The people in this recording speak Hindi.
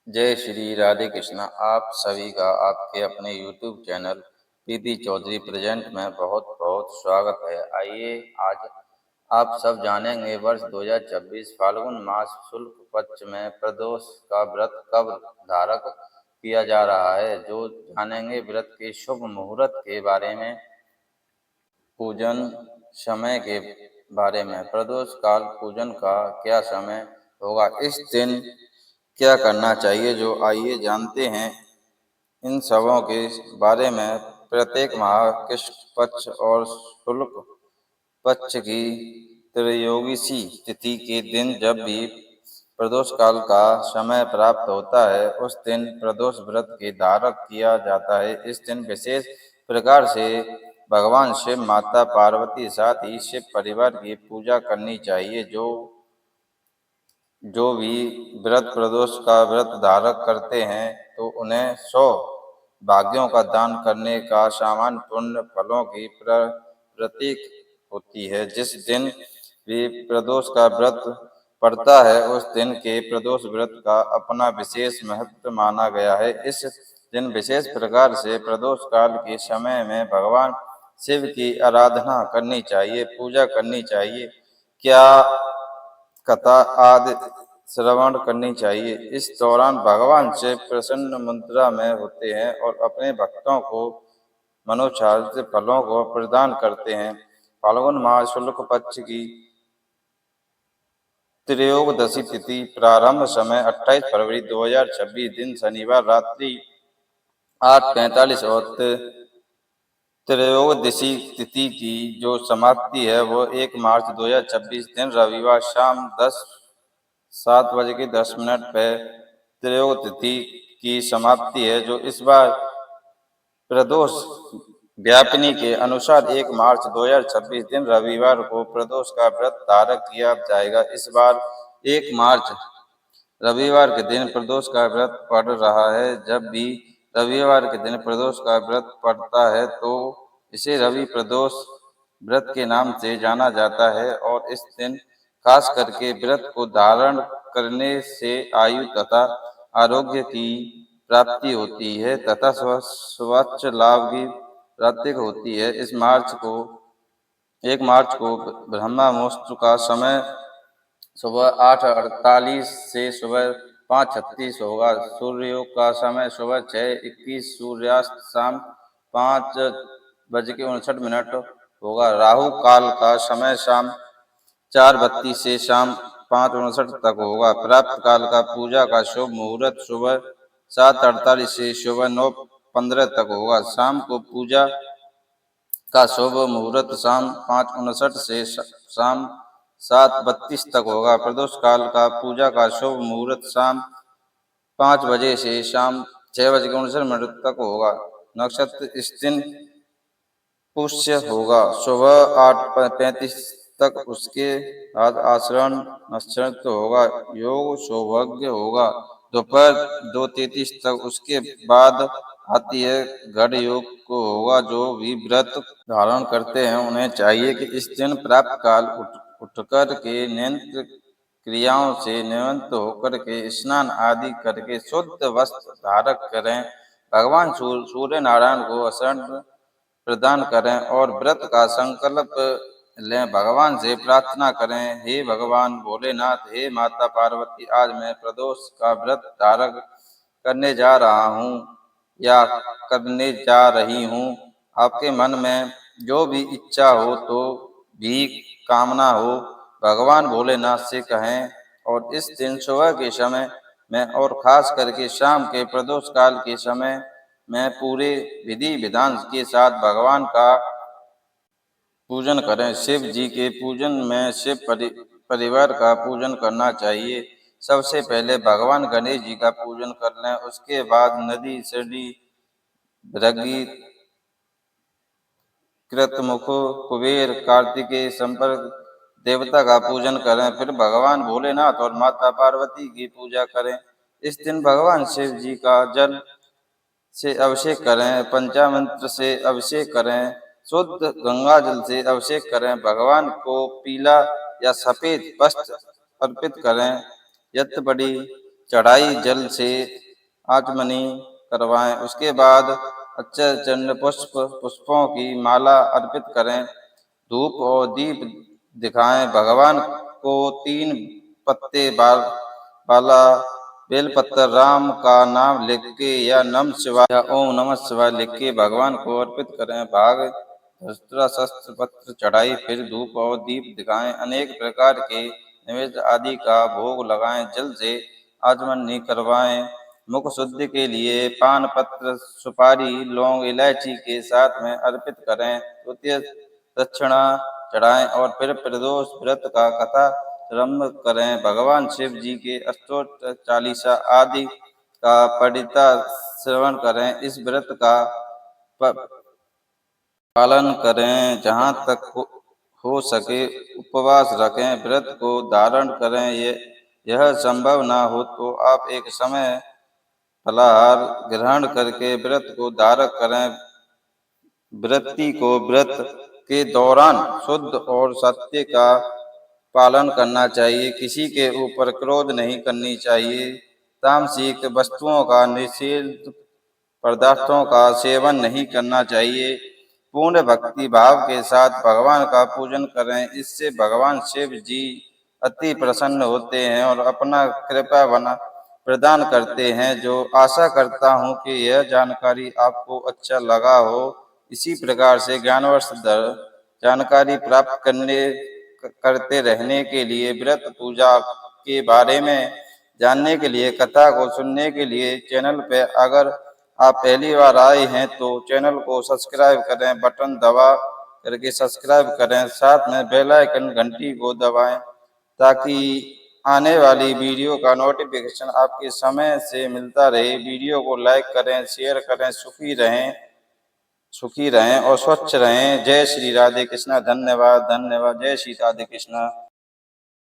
जय श्री राधे कृष्णा। आप सभी का आपके अपने YouTube channel PP Chaudhary present में बहुत बहुत स्वागत है। आइए आज आप सब जानेंगे वर्ष 2026 फाल्गुन मास शुक्ल पक्ष में प्रदोष का व्रत कब धारक किया जा रहा है। जो जानेंगे व्रत के शुभ मुहूर्त के बारे में, पूजन समय के बारे में, प्रदोष काल पूजन का क्या समय होगा, इस दिन क्या करना चाहिए। जो आइए जानते हैं इन सबों के बारे में। प्रत्येक माह कृष्ण पक्ष और शुक्ल पक्ष की त्रयोदशी तिथि के दिन जब भी प्रदोष काल का समय प्राप्त होता है, उस दिन प्रदोष व्रत के धारक किया जाता है। इस दिन विशेष प्रकार से भगवान शिव, माता पार्वती, साथ ही शिव परिवार की पूजा करनी चाहिए। जो भी व्रत प्रदोष का व्रत धारक करते हैं तो उन्हें 100 भाग्यों का दान करने का सामान्य पुण्य फलों की प्रतीक होती है। जिस दिन भी प्रदोष का व्रत पड़ता है, उस दिन के प्रदोष व्रत का अपना विशेष महत्व माना गया है। इस दिन विशेष प्रकार से प्रदोष काल के समय में भगवान शिव की आराधना करनी चाहिए, पूजा करनी चाहिए, क्या कथा आदि श्रवण करनी चाहिए। इस दौरान भगवान से प्रसन्न मुद्रा में होते हैं और अपने भक्तों को मनोचाहित फलों को प्रदान करते हैं। फाल्गुन मास शुक्ल पक्ष की त्रयोदशी तिथि प्रारंभ समय 28 फरवरी 2026 दिन शनिवार रात्रि 8:45 और त्रयोदशी तिथि की जो समाप्ति है वो 1 मार्च 2026 दिन रविवार शाम 7:10 पर त्रयोदशी की समाप्ति है। जो इस बार प्रदोष व्यापिनी के अनुसार 1 मार्च 2026 दिन रविवार को प्रदोष का व्रत धारक किया जाएगा। इस बार 1 मार्च रविवार के दिन प्रदोष का व्रत पड़ रहा है। जब भी रविवार के दिन प्रदोष का व्रत पड़ता है तो इसे रवि प्रदोष व्रत के नाम से जाना जाता है और इस दिन खास करके व्रत को धारण करने से आयु तथा आरोग्य की प्राप्ति होती है तथा स्वच्छ लाभ की प्राप्ति होती है। 1 मार्च को ब्रह्मा मुहूर्त का समय सुबह 8:48 से सुबह 5:36 होगा। सूर्योदय का समय सुबह 6:21, सूर्यास्त शाम 5:59 होगा। राहु काल का समय शाम 4:32 से शाम 5:59 तक होगा। प्राप्त काल का पूजा का शुभ मुहूर्त सुबह 7:48 से सुबह 9:15 तक होगा। शाम को पूजा का शुभ मुहूर्त शाम 5:59 से शाम 7:32 तक होगा। प्रदोष काल का पूजा का शुभ मुहूर्त शाम 5 बजे से शाम 6:59 तक होगा। नक्षत्र इस दिन पुष्य होगा। सुबह 8:35 तक उसके बाद आश्रम नक्षत्र होगा। योग सौभाग्य होगा। दोपहर 2:33 तक उसके बाद आती है गढ़ योग को होगा। जो भी व्रत धारण करते हैं उन्हें चाहिए कि इस दिन प्राप्त काल उठकर के नियंत्र क्रियाओं से निवृत्त होकर के स्नान आदि करके शुद्ध वस्त्र धारक करें, भगवान सूर्य नारायण को अर्घ्य प्रदान करें और व्रत का संकल्प लें। भगवान से प्रार्थना करें, हे भगवान भोलेनाथ, हे माता पार्वती, आज मैं प्रदोष का व्रत धारक करने जा रहा हूँ या करने जा रही हूँ। आपके मन में जो भी इच्छा हो तो भी कामना हो, भगवान भोलेनाथ से कहें। और इस दिन सुबह के समय में और खास करके शाम के प्रदोष काल के समय में पूरे विधि विधान के साथ भगवान का पूजन करें। शिव जी के पूजन में शिव परिवार का पूजन करना चाहिए। सबसे पहले भगवान गणेश जी का पूजन कर लें, उसके बाद नदी, सिरडी, भृगि, कृतमुख, कुबेर, कार्तिकेय संपर्क देवता का पूजन करें। फिर भगवान भोलेनाथ और माता पार्वती की पूजा करें। इस दिन भगवान शिव जी का जल से अभिषेक करें, पंचामृत से अभिषेक करें, शुद्ध गंगा जल से अभिषेक करें। भगवान को पीला या सफेद वस्त्र अर्पित करें। यत बड़ी चढ़ाई जल से आचमनी करवाएं। उसके बाद अच्छे चंद्र पुष्पों की माला अर्पित करें। धूप और दीप दिखाएं। भगवान को 3 पत्ते वाला बेलपत्र राम का नाम लिख के या नम शिवाय या ओम नमः शिवाय लिख के भगवान को अर्पित करें। भाग धतूरा शस्त्र पत्र चढ़ाई, फिर धूप और दीप दिखाएं। अनेक प्रकार के निवेद्य आदि का भोग लगाएं। जल से आचमन करवाएं। मुख शुद्धि के लिए पान पत्र, सुपारी, लौंग, इलायची के साथ में अर्पित करें। द्वितीय दक्षिणा चढ़ाएं और फिर प्रदोष व्रत का कथा आरम्भ करें। भगवान शिव जी के अष्टोत्तर चालीसा आदि का पठिता श्रवण करें। इस व्रत का पालन करें। जहाँ तक हो सके उपवास रखें। व्रत को धारण करें। यह संभव न हो तो आप एक समय फलाहार ग्रहण करके व्रत को धारण करें। व्रती को व्रत के दौरान शुद्ध और सत्य का पालन करना चाहिए। किसी के ऊपर क्रोध नहीं करनी चाहिए। तामसिक वस्तुओं का निषेध, पदार्थों का सेवन नहीं करना चाहिए। पूर्ण भक्ति भाव के साथ भगवान का पूजन करें। इससे भगवान शिव जी अति प्रसन्न होते हैं और अपना कृपा प्रदान करते हैं। जो आशा करता हूँ कि यह जानकारी आपको अच्छा लगा हो। इसी प्रकार से ज्ञानवर्ष जानकारी प्राप्त करते रहने के लिए, व्रत पूजा के बारे में जानने के लिए, कथा को सुनने के लिए चैनल पे अगर आप पहली बार आए हैं तो चैनल को सब्सक्राइब करें। बटन दबा करके सब्सक्राइब करें। साथ में बेल आइकन घंटी को दबाएं ताकि आने वाली वीडियो का नोटिफिकेशन आपके समय से मिलता रहे। वीडियो को लाइक करें, शेयर करें। सुखी रहें और स्वच्छ रहें। जय श्री राधे कृष्णा। धन्यवाद धन्यवाद। जय श्री राधे कृष्णा।